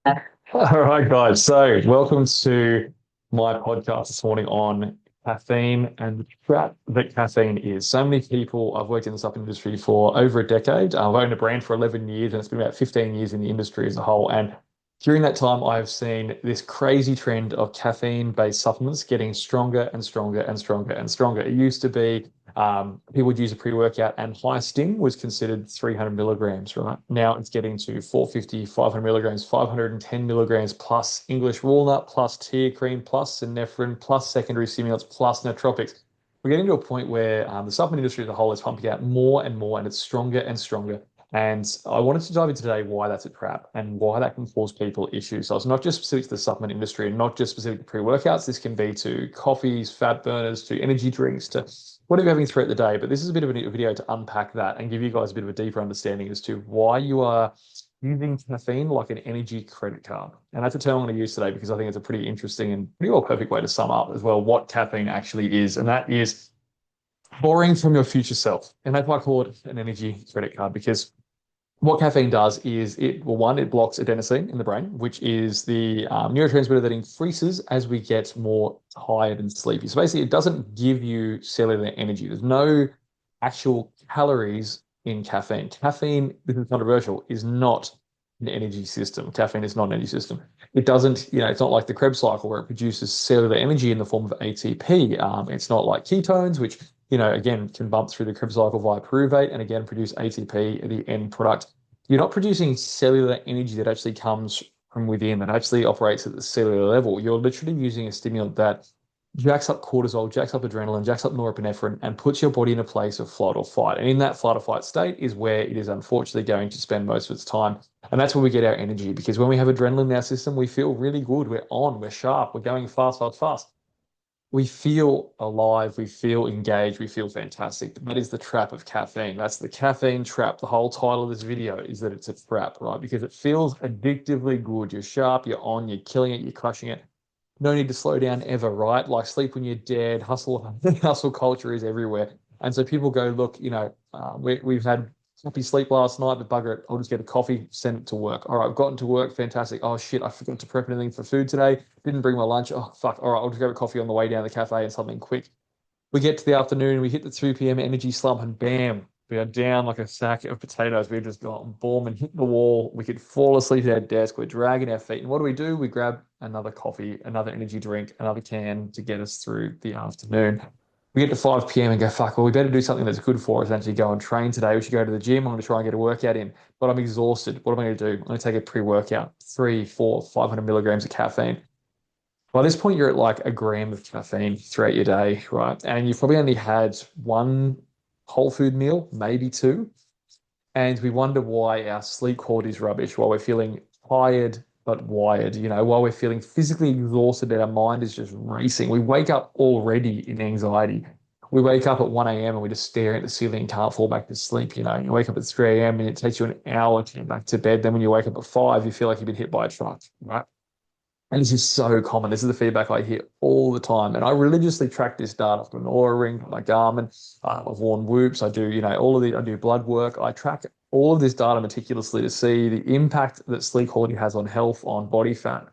All right, guys. So, welcome to my podcast this morning on caffeine and the trap that caffeine is. So many people, I've worked in the supplement industry for over a decade. I've owned a brand for 11 years, and it's been about 15 years in the industry as a whole. And during that time, I've seen this crazy trend of caffeine-based supplements getting stronger and stronger and stronger and stronger. It used to be people would use a pre-workout and high stim was considered 300 milligrams, right? Now it's getting to 450, 500 milligrams, 510 milligrams plus English walnut, plus teacrine, plus synephrine, plus secondary stimulants, plus nootropics. We're getting to a point where the supplement industry as a whole is pumping out more and more, and it's stronger and stronger. And I wanted to dive into today why that's a trap and why that can cause people issues. So it's not just specific to the supplement industry and not just specific to pre-workouts. This can be to coffees, fat burners, to energy drinks, to whatever you're having throughout the day. But this is a bit of a video to unpack that and give you guys a bit of a deeper understanding as to why you are using caffeine like an energy credit card. And that's a term I'm going to use today because I think it's a pretty interesting and pretty well perfect way to sum up as well what caffeine actually is. And that is borrowing from your future self. And that's why I call it an energy credit card because what caffeine does is it blocks adenosine in the brain, which is the neurotransmitter that increases as we get more tired and sleepy. So basically, it doesn't give you cellular energy. There's no actual calories in caffeine. Caffeine, this is controversial, is not an energy system. Caffeine is not an energy system. It doesn't, it's not like the Krebs cycle where it produces cellular energy in the form of ATP. It's not like ketones, which again, can bump through the Krebs cycle via pyruvate and again produce ATP, the end product. You're not producing cellular energy that actually comes from within, that actually operates at the cellular level. You're literally using a stimulant that jacks up cortisol, jacks up adrenaline, jacks up norepinephrine, and puts your body in a place of flight or fight. And in that flight or fight state is where it is unfortunately going to spend most of its time. And that's where we get our energy because when we have adrenaline in our system, we feel really good. We're on, we're sharp, we're going fast, fast, fast. We feel alive, we feel engaged, we feel fantastic. That is the trap of caffeine. That's the caffeine trap. The whole title of this video is that it's a trap, right? Because it feels addictively good. You're sharp, you're on, you're killing it, you're crushing it. No need to slow down ever, right? Like sleep when you're dead, hustle, hustle culture is everywhere. And so people go, look, we've had happy sleep last night, but bugger it, I'll just get a coffee, send it to work. All right, I've gotten to work, fantastic. Oh shit, I forgot to prep anything for food today. Didn't bring my lunch. Oh fuck. All right, I'll just grab a coffee on the way down to the cafe and something quick. We get to the afternoon, we hit the 2 p.m. energy slump, and bam, we are down like a sack of potatoes. We've just gone boom and hit the wall. We could fall asleep at our desk. We're dragging our feet. And what do? We grab another coffee, another energy drink, another can to get us through the afternoon. We get to 5 p.m. and go, fuck, well, we better do something that's good for us and actually go and train today. We should go to the gym. I'm going to try and get a workout in, but I'm exhausted. What am I going to do? I'm going to take a pre-workout, 3, 4, 500 milligrams of caffeine. By this point, you're at like a gram of caffeine throughout your day, right? And you've probably only had one whole food meal, maybe two. And we wonder why our sleep quality is rubbish, while we're feeling tired but wired, while we're feeling physically exhausted and our mind is just racing. We wake up already in anxiety. We wake up at 1 a.m. and we just stare at the ceiling and can't fall back to sleep. You wake up at 3 a.m. and it takes you an hour to get back to bed. Then when you wake up at 5, you feel like you've been hit by a truck, right? And this is so common. This is the feedback I hear all the time. And I religiously track this data from an Oura ring, my Garmin. I've worn Whoops. I do, all of the, I do blood work. I track all of this data meticulously to see the impact that sleep quality has on health, on body fat,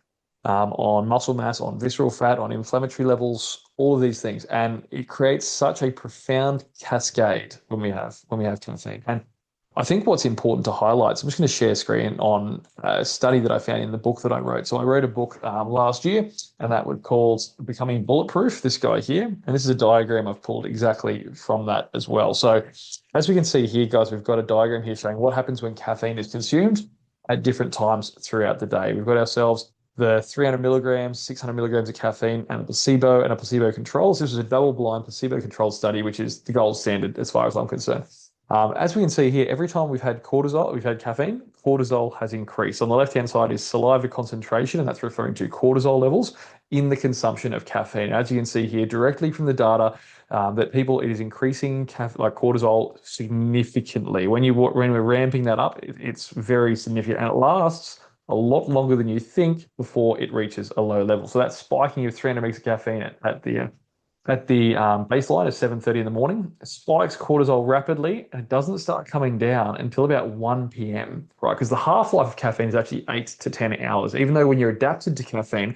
on muscle mass, on visceral fat, on inflammatory levels, all of these things. And it creates such a profound cascade when we have caffeine. And I think what's important to highlight, so I'm just going to share screen on a study that I found in the book that I wrote. So I wrote a book last year, and that was called Becoming Bulletproof, this guy here. And this is a diagram I've pulled exactly from that as well. So as we can see here, guys, we've got a diagram here showing what happens when caffeine is consumed at different times throughout the day. We've got ourselves the 300 milligrams, 600 milligrams of caffeine, and a placebo control. So this was a double-blind placebo-controlled study, which is the gold standard as far as I'm concerned. As we can see here, every time we've had caffeine, cortisol has increased. On the left-hand side is saliva concentration, and that's referring to cortisol levels in the consumption of caffeine. As you can see here, directly from the data, it is increasing cortisol significantly. When we're ramping that up, it's very significant, and it lasts a lot longer than you think before it reaches a low level. So that's spiking of 300 mg of caffeine at the at the baseline of 7:30 in the morning, it spikes cortisol rapidly, and it doesn't start coming down until about 1 p.m., right? Because the half-life of caffeine is actually 8 to 10 hours. Even though when you're adapted to caffeine,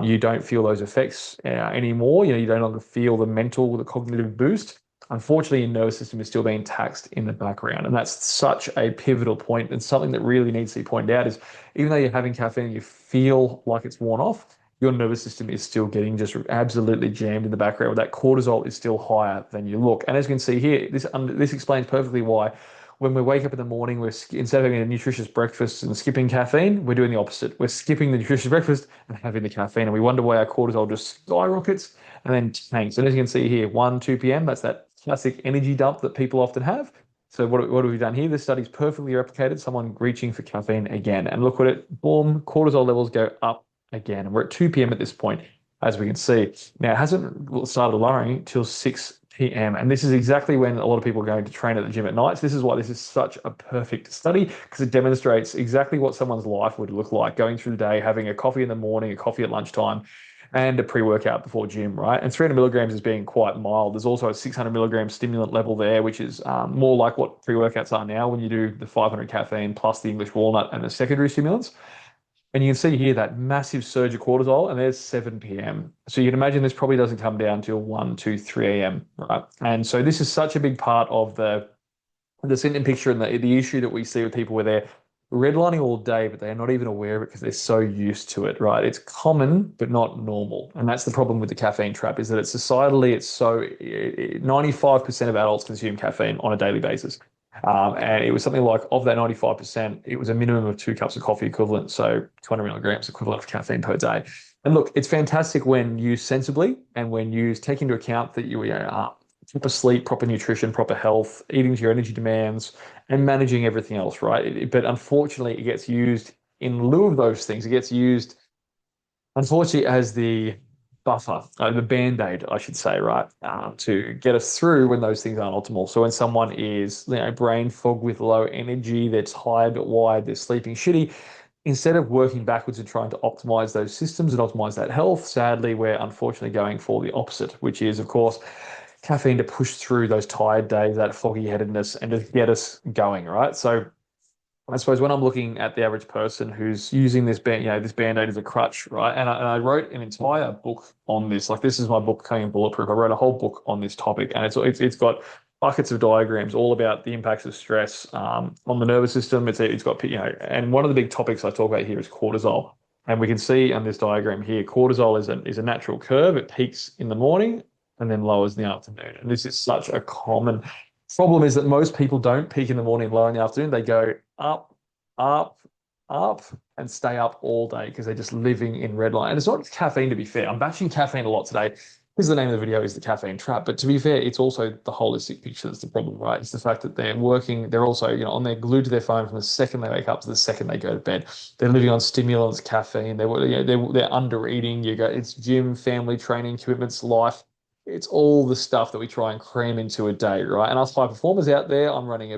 you don't feel those effects anymore. You no longer feel the mental, the cognitive boost. Unfortunately, your nervous system is still being taxed in the background. And that's such a pivotal point, and something that really needs to be pointed out is even though you're having caffeine, you feel like it's worn off, your nervous system is still getting just absolutely jammed in the background. That cortisol is still higher than you look. And as you can see here, this explains perfectly why when we wake up in the morning, instead of having a nutritious breakfast and skipping caffeine, we're doing the opposite. We're skipping the nutritious breakfast and having the caffeine. And we wonder why our cortisol just skyrockets and then tanks. And as you can see here, 1, 2 p.m., that's that classic energy dump that people often have. So what have we done here? This study's perfectly replicated someone reaching for caffeine again. And look at it, boom, cortisol levels go up again. And we're at 2 p.m. at this point, as we can see. Now, it hasn't started lowering till 6 p.m. And this is exactly when a lot of people are going to train at the gym at night. So this is why this is such a perfect study, because it demonstrates exactly what someone's life would look like going through the day, having a coffee in the morning, a coffee at lunchtime, and a pre-workout before gym, right? And 300 milligrams is being quite mild. There's also a 600 milligram stimulant level there, which is more like what pre-workouts are now when you do the 500 caffeine plus the English walnut and the secondary stimulants. And you can see here that massive surge of cortisol, and there's 7 p.m. So you can imagine this probably doesn't come down till 1, 2, 3 a.m., right? And so this is such a big part of the symptom picture and the issue that we see with people where they're redlining all day, but they're not even aware of it because they're so used to it, right? It's common, but not normal. And that's the problem with the caffeine trap, is that it's societally, 95% of adults consume caffeine on a daily basis. And it was something like, of that 95%, it was a minimum of 2 cups of coffee equivalent. So 200 milligrams equivalent of caffeine per day. And look, it's fantastic when used sensibly and when you take into account that you are proper sleep, proper nutrition, proper health, eating to your energy demands, and managing everything else, right? But unfortunately, it gets used in lieu of those things. It gets used, unfortunately, as the buffer, the band-aid, I should say, right, to get us through when those things aren't optimal. So when someone is, brain fog with low energy, they're tired but wired, they're sleeping shitty, instead of working backwards and trying to optimize those systems and optimize that health, sadly, we're unfortunately going for the opposite, which is, of course, caffeine to push through those tired days, that foggy headedness, and just get us going, right? So I suppose when I'm looking at the average person who's using this this band-aid as a crutch, right? And I wrote an entire book on this. Like, this is my book, Becoming Bulletproof. I wrote a whole book on this topic, and it's got buckets of diagrams all about the impacts of stress on the nervous system. It's got and one of the big topics I talk about here is cortisol. And we can see on this diagram here, cortisol is a natural curve. It peaks in the morning and then lowers in the afternoon. And this is such a common problem, is that most people don't peak in the morning and lower in the afternoon. They go up, up, up, and stay up all day because they're just living in red light. And it's not just caffeine, to be fair. I'm bashing caffeine a lot today because the name of the video is the caffeine trap. But to be fair, it's also the holistic picture that's the problem, right? It's the fact that they're also, they're glued to their phone from the second they wake up to the second they go to bed. They're living on stimulants, caffeine. They're under eating. It's gym, family, training, commitments, life. It's all the stuff that we try and cram into a day, right? And us high performers out there, I'm running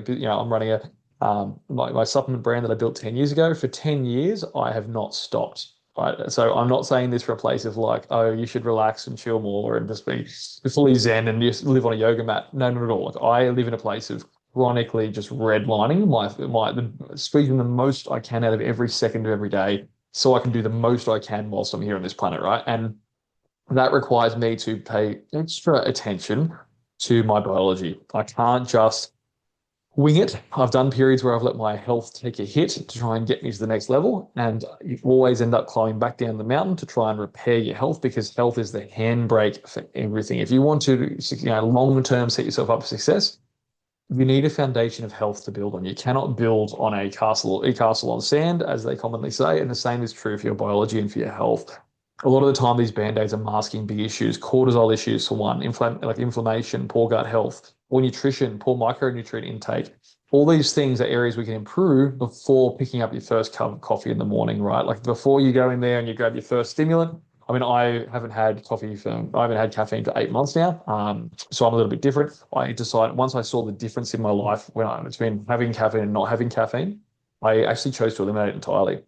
my supplement brand that I built 10 years ago. For 10 years, I have not stopped. Right. So I'm not saying this for a place of like, oh, you should relax and chill more and just be fully zen and just live on a yoga mat. No, not at all. Like, I live in a place of chronically just redlining squeezing the most I can out of every second of every day, so I can do the most I can whilst I'm here on this planet, right? And that requires me to pay extra attention to my biology. I can't just wing it. I've done periods where I've let my health take a hit to try and get me to the next level. And you always end up climbing back down the mountain to try and repair your health, because health is the handbrake for everything. If you want to, long-term set yourself up for success, you need a foundation of health to build on. You cannot build on a castle on sand, as they commonly say. And the same is true for your biology and for your health. A lot of the time, these band-aids are masking big issues, cortisol issues for one, inflammation, poor gut health, poor nutrition, poor micronutrient intake. All these things are areas we can improve before picking up your first cup of coffee in the morning, right? Like, before you go in there and you grab your first stimulant. I mean, I haven't had caffeine for 8 months now. So I'm a little bit different. I decided, once I saw the difference in my life between having caffeine and not having caffeine, I actually chose to eliminate it entirely.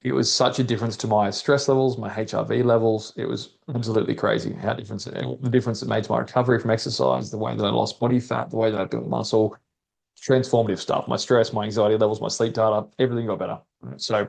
It was such a difference to my stress levels, my HRV levels. It was absolutely crazy the difference it made to my recovery from exercise, the way that I lost body fat, the way that I built muscle, transformative stuff. My stress, my anxiety levels, my sleep data, everything got better. So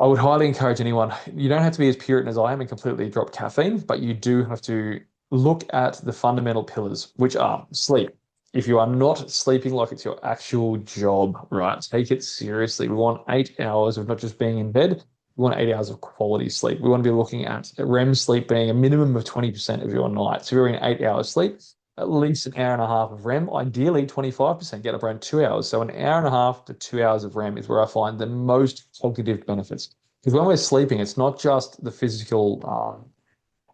I would highly encourage anyone, you don't have to be as Puritan as I am and completely drop caffeine, but you do have to look at the fundamental pillars, which are sleep. If you are not sleeping like it's your actual job, right, take it seriously. We want 8 hours of not just being in bed, we want 8 hours of quality sleep. We want to be looking at REM sleep being a minimum of 20% of your night. So if you're in 8 hours sleep, at least an hour and a half of REM, ideally 25%, get up around 2 hours. So an hour and a half to 2 hours of REM is where I find the most cognitive benefits. Because when we're sleeping, it's not just the physical,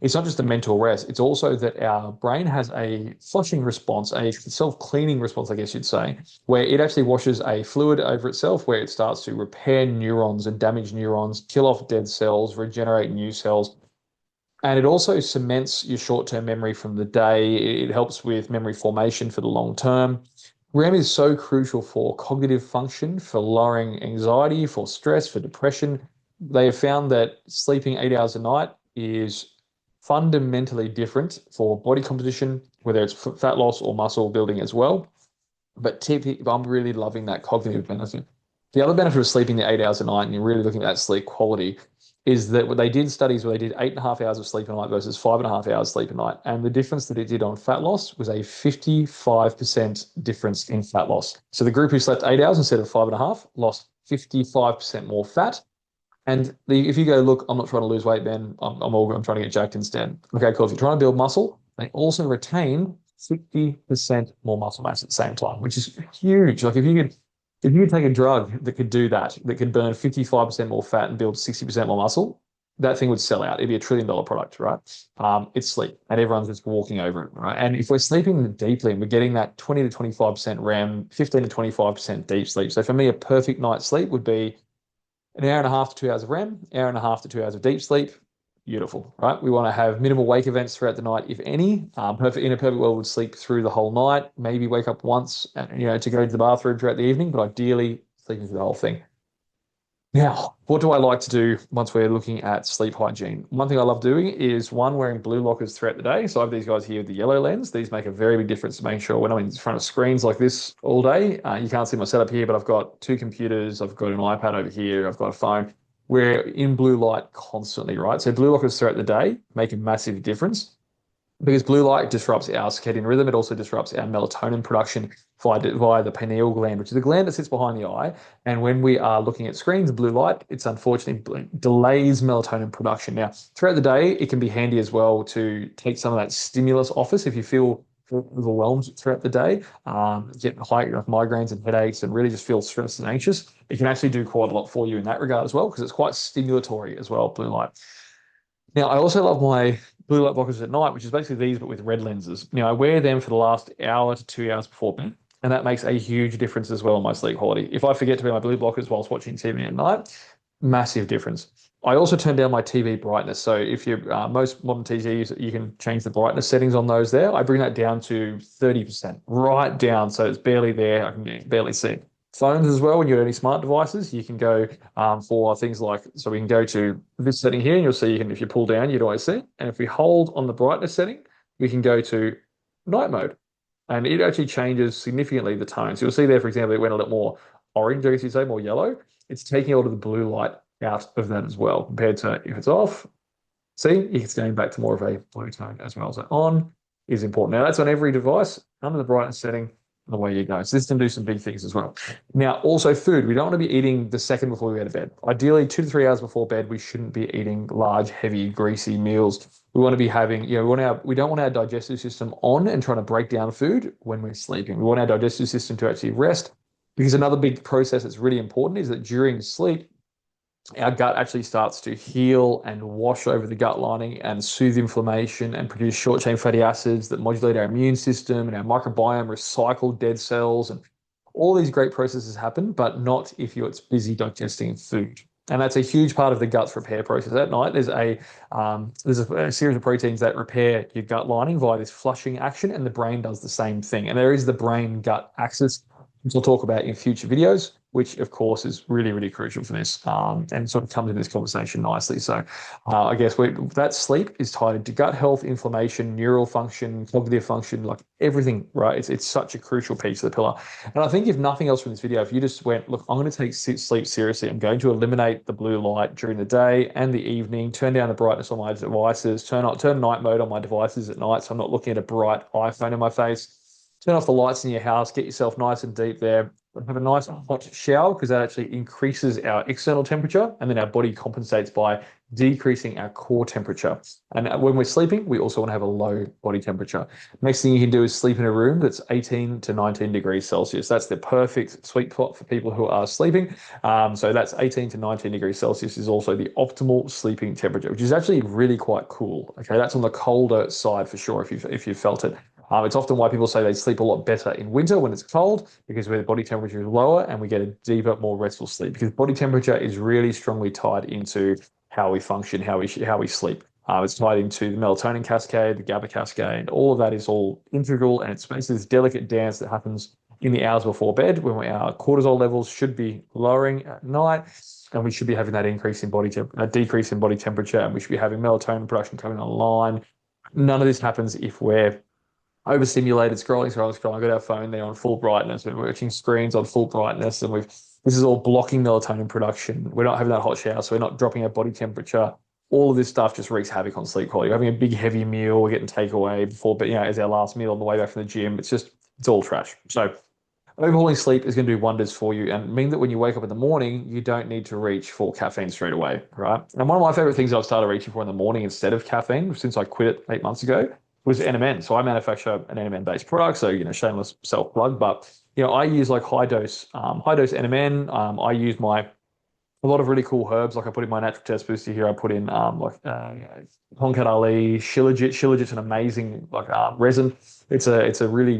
it's not just the mental rest. It's also that our brain has a flushing response, a self-cleaning response, I guess you'd say, where it actually washes a fluid over itself, where it starts to repair neurons and damage neurons, kill off dead cells, regenerate new cells. And it also cements your short-term memory from the day. It helps with memory formation for the long term. REM is so crucial for cognitive function, for lowering anxiety, for stress, for depression. They have found that sleeping 8 hours a night is fundamentally different for body composition, whether it's fat loss or muscle building as well. But I'm really loving that cognitive benefit. The other benefit of sleeping the 8 hours a night, and you're really looking at that sleep quality, is that what they did studies where they did 8.5 hours of sleep a night versus 5.5 hours sleep a night. And the difference that it did on fat loss was a 55% difference in fat loss. So the group who slept 8 hours instead of 5.5 lost 55% more fat. And if you go, look, I'm not trying to lose weight, Ben, I'm trying to get jacked instead. Okay, cool. If you're trying to build muscle, they also retain 60% more muscle mass at the same time, which is huge. Like if you could take a drug that could do that, that could burn 55% more fat and build 60% more muscle, that thing would sell out. It'd be $1 trillion product, right? It's sleep, and everyone's just walking over it, right? And if we're sleeping deeply and we're getting that 20 to 25% REM, 15 to 25% deep sleep. So for me, a perfect night's sleep would be an hour and a half to 2 hours of REM, hour and a half to 2 hours of deep sleep. Beautiful, right? We want to have minimal wake events throughout the night, if any. In a perfect world, would sleep through the whole night, maybe wake up once, to go to the bathroom throughout the evening, but ideally sleeping through the whole thing. Now, what do I like to do once we're looking at sleep hygiene? One thing I love doing is wearing blue blockers throughout the day. So I have these guys here with the yellow lens. These make a very big difference to making sure when I'm in front of screens like this all day, you can't see my setup here, but I've got two computers, I've got an iPad over here, I've got a phone. We're in blue light constantly, right? So blue blockers throughout the day make a massive difference because blue light disrupts our circadian rhythm. It also disrupts our melatonin production via the pineal gland, which is the gland that sits behind the eye. And when we are looking at screens, blue light, it's unfortunately delays melatonin production. Now, throughout the day, it can be handy as well to take some of that stimulus off us if you feel overwhelmed throughout the day, get high migraines and headaches, and really just feel stressed and anxious. It can actually do quite a lot for you in that regard as well, because it's quite stimulatory as well, blue light. Now, I also love my blue light blockers at night, which is basically these, but with red lenses. Now, I wear them for the last hour to 2 hours before bed, and that makes a huge difference as well in my sleep quality. If I forget to wear my blue blockers whilst watching TV at night, massive difference. I also turn down my TV brightness. So if you're most modern TVs, you can change the brightness settings on those there. I bring that down to 30%, right down. So it's barely there. I can barely see. Phones as well, when you're any smart devices, you can go for things like, so we can go to this setting here, and you'll see if you pull down, you'd always see it. And if we hold on the brightness setting, we can go to night mode. And it actually changes significantly the tone. So you'll see there, for example, it went a little more orange, I guess you'd say, more yellow. It's taking a lot of the blue light out of that as well, compared to if it's off. See, it's going back to more of a blue tone as well. So on is important. Now that's on every device, under the brightness setting, and away you go. So this can do some big things as well. Now, also food. We don't want to be eating the second before we go to bed. Ideally, 2 to 3 hours before bed, we shouldn't be eating large, heavy, greasy meals. We want to be having, we don't want our digestive system on and trying to break down food when we're sleeping. We want our digestive system to actually rest, because another big process that's really important is that during sleep, our gut actually starts to heal and wash over the gut lining and soothe inflammation and produce short chain fatty acids that modulate our immune system, and our microbiome recycle dead cells. And all these great processes happen, but not if you're busy digesting food. And that's a huge part of the gut's repair process. At night, there's a series of proteins that repair your gut lining via this flushing action, and the brain does the same thing. And there is the brain gut axis, which I'll talk about in future videos. which of course is really, really crucial for this, and sort of comes in this conversation nicely. So I guess that sleep is tied into gut health, inflammation, neural function, cognitive function, like everything, right? It's such a crucial piece of the pillar. And I think if nothing else from this video, if you just went, look, I'm going to take sleep seriously. I'm going to eliminate the blue light during the day and the evening, turn down the brightness on my devices, turn night mode on my devices at night, so I'm not looking at a bright iPhone in my face. Turn off the lights in your house, get yourself nice and deep there, have a nice hot shower because that actually increases our external temperature, and then our body compensates by decreasing our core temperature. And when we're sleeping, we also want to have a low body temperature. Next thing you can do is sleep in a room that's 18 to 19 degrees Celsius. That's the perfect sweet spot for people who are sleeping. So that's 18 to 19 degrees Celsius is also the optimal sleeping temperature, which is actually really quite cool. Okay, that's on the colder side for sure if you've felt it. It's often why people say they sleep a lot better in winter when it's cold, because where the body temperature is lower and we get a deeper, more restful sleep, because body temperature is really strongly tied into how we function, how we sleep. It's tied into the melatonin cascade, the GABA cascade. All of that is all integral, and it's basically this delicate dance that happens in the hours before bed when our cortisol levels should be lowering at night, and we should be having that decrease in body temperature, and we should be having melatonin production coming online. None of this happens if we're overstimulated, scrolling. I've got our phone there on full brightness. We're watching screens on full brightness, and this is all blocking melatonin production. We're not having that hot shower, so we're not dropping our body temperature. All of this stuff just wreaks havoc on sleep quality. We're having a big heavy meal, we're getting takeaway before, but as our last meal on the way back from the gym. It's all trash. So overhauling sleep is going to do wonders for you, and mean that when you wake up in the morning, you don't need to reach for caffeine straight away, right? And one of my favorite things I've started reaching for in the morning instead of caffeine since I quit it 8 months ago was NMN. So I manufacture an NMN based product. So, shameless self plug, but, I use like high dose NMN. I use a lot of really cool herbs. Like I put in my natural test booster here. I put in Honkat Ali, Shilajit. Shilajit's an amazing resin. It's a really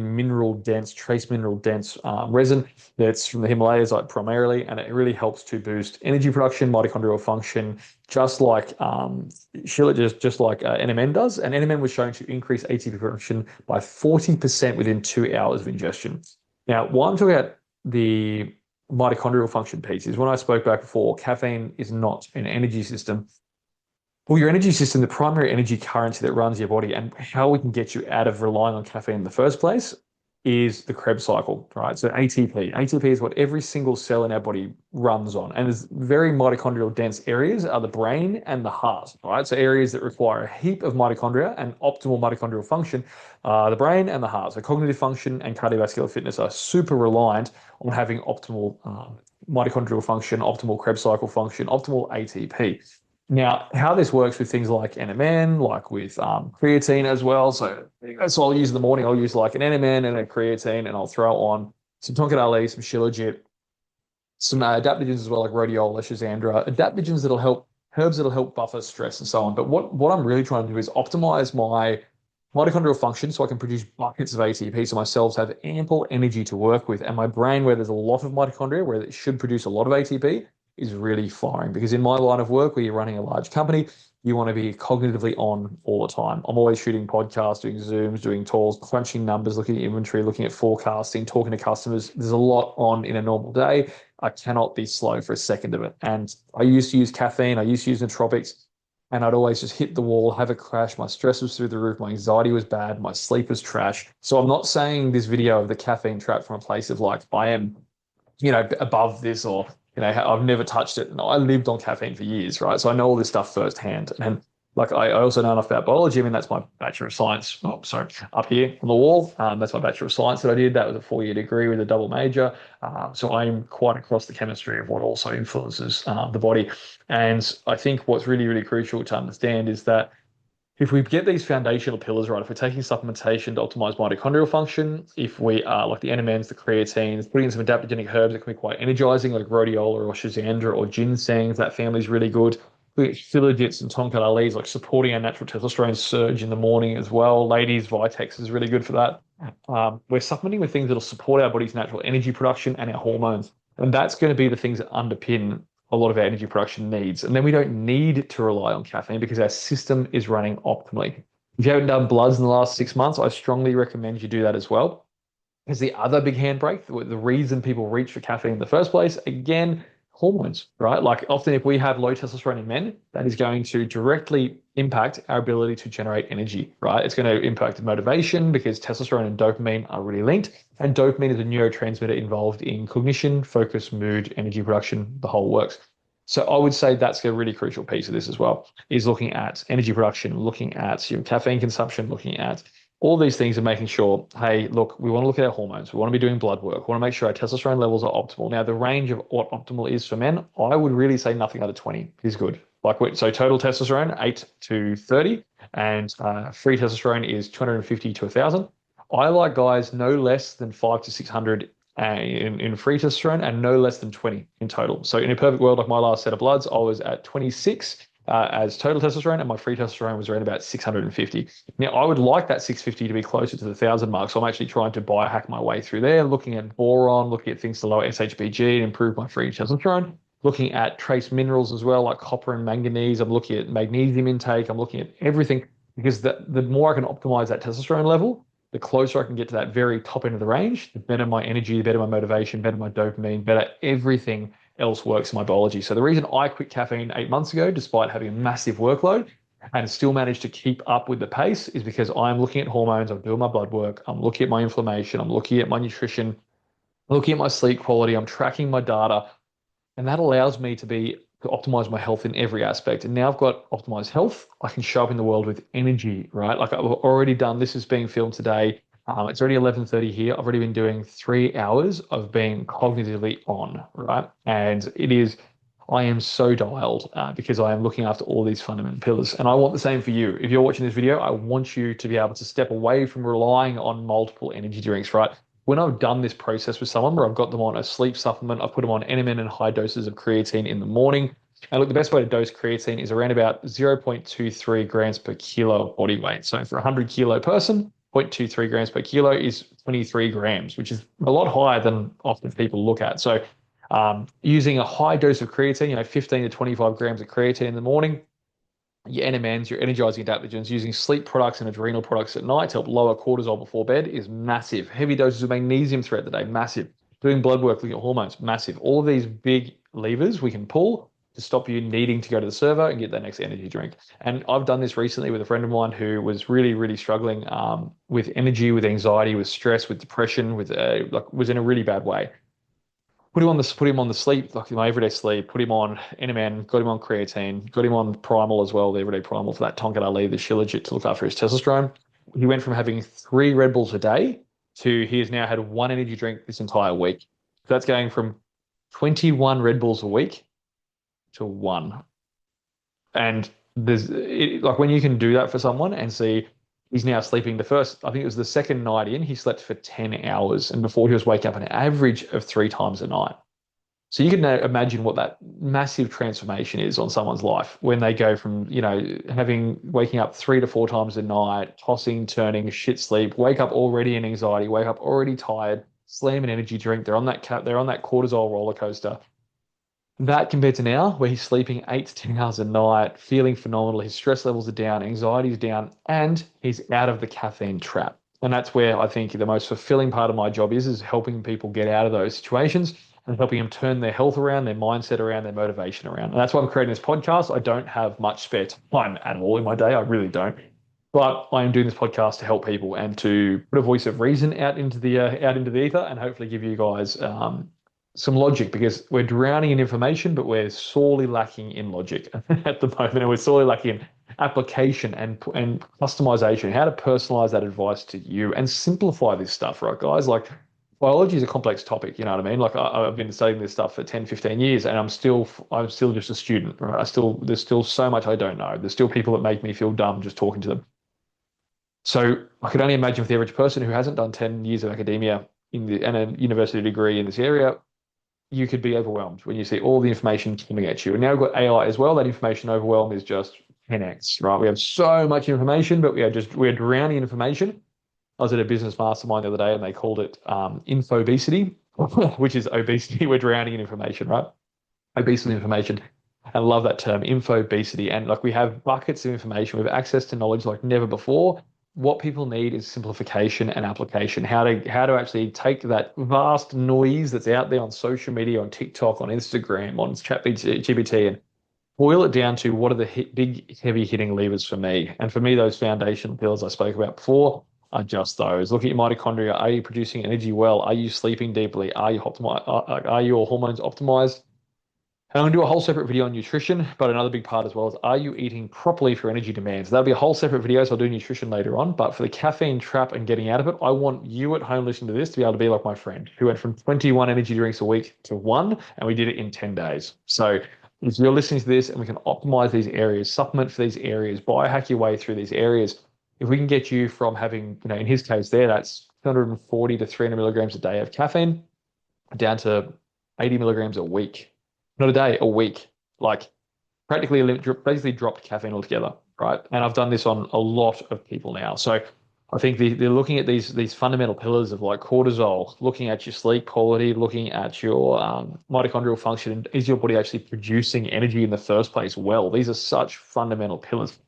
trace mineral dense resin that's from the Himalayas, like primarily, and it really helps to boost energy production, mitochondrial function, just like Shilajit, just like NMN does. And NMN was shown to increase ATP production by 40% within 2 hours of ingestion. Now, why I'm talking about the mitochondrial function piece is when I spoke back before, caffeine is not an energy system. Well, your energy system, the primary energy currency that runs your body and how we can get you out of relying on caffeine in the first place is the Krebs cycle, right? So ATP. ATP is what every single cell in our body runs on. And there's very mitochondrial dense areas are the brain and the heart, right? So areas that require a heap of mitochondria and optimal mitochondrial function, the brain and the heart. So cognitive function and cardiovascular fitness are super reliant on having optimal mitochondrial function, optimal Krebs cycle function, optimal ATP. Now, how this works with things like NMN, like with creatine as well. So I'll use in the morning, I'll use like an NMN and a creatine, and I'll throw on some Tonkat Ali, some Shilajit, some adaptogens as well, like rhodiola, schizandra, adaptogens that'll help, herbs that'll help buffer stress and so on. But what I'm really trying to do is optimize my mitochondrial function so I can produce buckets of ATP so my cells have ample energy to work with. And my brain, where there's a lot of mitochondria, where it should produce a lot of ATP, is really firing. Because in my line of work, where you're running a large company, you want to be cognitively on all the time. I'm always shooting podcasts, doing Zooms, doing calls, crunching numbers, looking at inventory, looking at forecasting, talking to customers. There's a lot on in a normal day. I cannot be slow for a second of it. And I used to use caffeine. I used to use nootropics. And I'd always just hit the wall, have a crash. My stress was through the roof. My anxiety was bad. My sleep was trash. So I'm not saying this video of the caffeine trap from a place of like, I am, above this, or I've never touched it. No, I lived on caffeine for years, right? So I know all this stuff firsthand. And like I also know enough about biology. I mean, that's my Bachelor of Science. Oh, sorry, up here on the wall. That's my Bachelor of Science that I did. That was a 4-year degree with a double major. So I'm quite across the chemistry of what also influences the body. And I think what's really, really crucial to understand is that if we get these foundational pillars right, if we're taking supplementation to optimize mitochondrial function, if we are like the NMNs, the creatines, putting in some adaptogenic herbs that can be quite energizing, like rhodiola or schizandra or ginseng, that family is really good. We get Shilajits and Tonkat Alis, like supporting our natural testosterone surge in the morning as well. Ladies, Vitex is really good for that. We're supplementing with things that'll support our body's natural energy production and our hormones. And that's going to be the things that underpin a lot of our energy production needs. And then we don't need to rely on caffeine because our system is running optimally. If you haven't done bloods in the last 6 months, I strongly recommend you do that as well. is the other big handbrake. The reason people reach for caffeine in the first place, again, hormones, right? Like often if we have low testosterone in men, that is going to directly impact our ability to generate energy, right? It's going to impact motivation because testosterone and dopamine are really linked. And dopamine is a neurotransmitter involved in cognition, focus, mood, energy production, the whole works. So I would say that's a really crucial piece of this as well, is looking at energy production, looking at your caffeine consumption, looking at all these things and making sure, hey, look, we want to look at our hormones. We want to be doing blood work. We want to make sure our testosterone levels are optimal. Now, the range of what optimal is for men, I would really say nothing under 20 is good. Like, so total testosterone, 8 to 30, and free testosterone is 250 to 1,000. I like guys no less than 5 to 600 in free testosterone and no less than 20 in total. So in a perfect world, like my last set of bloods, I was at 26 as total testosterone, and my free testosterone was around about 650. Now, I would like that 650 to be closer to the 1,000 mark. So I'm actually trying to biohack my way through there, looking at boron, looking at things to lower SHBG and improve my free testosterone, looking at trace minerals as well, like copper and manganese. I'm looking at magnesium intake. I'm looking at everything because the more I can optimize that testosterone level, the closer I can get to that very top end of the range, the better my energy, the better my motivation, better my dopamine, better everything else works in my biology. So the reason I quit caffeine 8 months ago, despite having a massive workload and still managed to keep up with the pace, is because I'm looking at hormones, I'm doing my blood work, I'm looking at my inflammation, I'm looking at my nutrition, I'm looking at my sleep quality, I'm tracking my data, and that allows me to optimize my health in every aspect. And now I've got optimized health. I can show up in the world with energy, right? Like I've already done, this is being filmed today. It's already 11:30 here. I've already been doing 3 hours of being cognitively on, right? And I am so dialed because I am looking after all these fundamental pillars. And I want the same for you. If you're watching this video, I want you to be able to step away from relying on multiple energy drinks, right? When I've done this process with someone where I've got them on a sleep supplement, I've put them on NMN and high doses of creatine in the morning. And look, the best way to dose creatine is around about 0.23 grams per kilo of body weight. So for a 100 kilo person, 0.23 grams per kilo is 23 grams, which is a lot higher than often people look at. So using a high dose of creatine, 15 to 25 grams of creatine in the morning, your NMNs, your energizing adaptogens, using sleep products and adrenal products at night to help lower cortisol before bed is massive. Heavy doses of magnesium throughout the day, massive. Doing blood work, looking at hormones, massive. All of these big levers we can pull to stop you needing to go to the server and get that next energy drink. And I've done this recently with a friend of mine who was really, really struggling with energy, with anxiety, with stress, with depression, was in a really bad way. Put him on the sleep, like my everyday sleep, put him on NMN, got him on creatine, got him on Primal as well, the everyday Primal for that Tongan Ali, the Shilajit to look after his testosterone. He went from having 3 Red Bulls a day to he has now had one energy drink this entire week. So that's going from 21 Red Bulls a week to one. And like when you can do that for someone and see he's now sleeping I think it was the second night in, he slept for 10 hours. And before he was waking up an average of 3 times a night. So you can imagine what that massive transformation is on someone's life when they go from, waking up 3 to 4 times a night, tossing, turning, shit sleep, wake up already in anxiety, wake up already tired, slam an energy drink. They're on that cortisol roller coaster. That compared to now, where he's sleeping 8 to 10 hours a night, feeling phenomenal, his stress levels are down, anxiety's down, and he's out of the caffeine trap. And that's where I think the most fulfilling part of my job is helping people get out of those situations and helping them turn their health around, their mindset around, their motivation around. And that's why I'm creating this podcast. I don't have much spare time at all in my day. I really don't. But I am doing this podcast to help people and to put a voice of reason out into the ether and hopefully give you guys some logic, because we're drowning in information, but we're sorely lacking in logic at the moment, and we're sorely lacking in application and customization, how to personalize that advice to you and simplify this stuff, right, guys? Like biology is a complex topic, you know what I mean? Like I've been studying this stuff for 10, 15 years and I'm still just a student, right? There's still so much I don't know. There's still people that make me feel dumb just talking to them. So I could only imagine for the average person who hasn't done 10 years of academia and a university degree in this area, you could be overwhelmed when you see all the information coming at you. And now we've got AI as well. That information overwhelm is just 10x, right? We have so much information, but we're drowning in information. I was at a business mastermind the other day and they called it infobesity, which is obesity. We're drowning in information, right? Obesity information. I love that term, infobesity. And like we have buckets of information. We have access to knowledge like never before. what people need is simplification and application. How to actually take that vast noise that's out there on social media, on TikTok, on Instagram, on ChatGPT, and boil it down to what are the big, heavy hitting levers for me. And for me, those foundational pillars I spoke about before are just those. Look at your mitochondria. Are you producing energy well? Are you sleeping deeply? Are you are your hormones optimized? And I'm going to do a whole separate video on nutrition, but another big part as well is, are you eating properly for energy demands? That'll be a whole separate video, so I'll do nutrition later on. But for the caffeine trap and getting out of it, I want you at home listening to this to be able to be like my friend who went from 21 energy drinks a week to one, and we did it in 10 days. So if you're listening to this and we can optimize these areas, supplement for these areas, biohack your way through these areas, if we can get you from having, in his case there, that's 240 to 300 milligrams a day of caffeine down to 80 milligrams a week. Not a day, a week. Like practically basically dropped caffeine altogether, right? And I've done this on a lot of people now. So I think they're looking at these fundamental pillars of like cortisol, looking at your sleep quality, looking at your mitochondrial function, and is your body actually producing energy in the first place well? These are such fundamental pillars.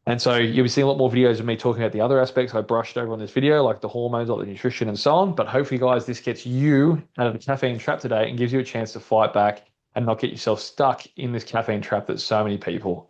And so you'll be seeing a lot more videos of me talking about the other aspects I brushed over on this video, like the hormones, like the nutrition and so on. But hopefully, guys, this gets you out of the caffeine trap today and gives you a chance to fight back and not get yourself stuck in this caffeine trap that so many people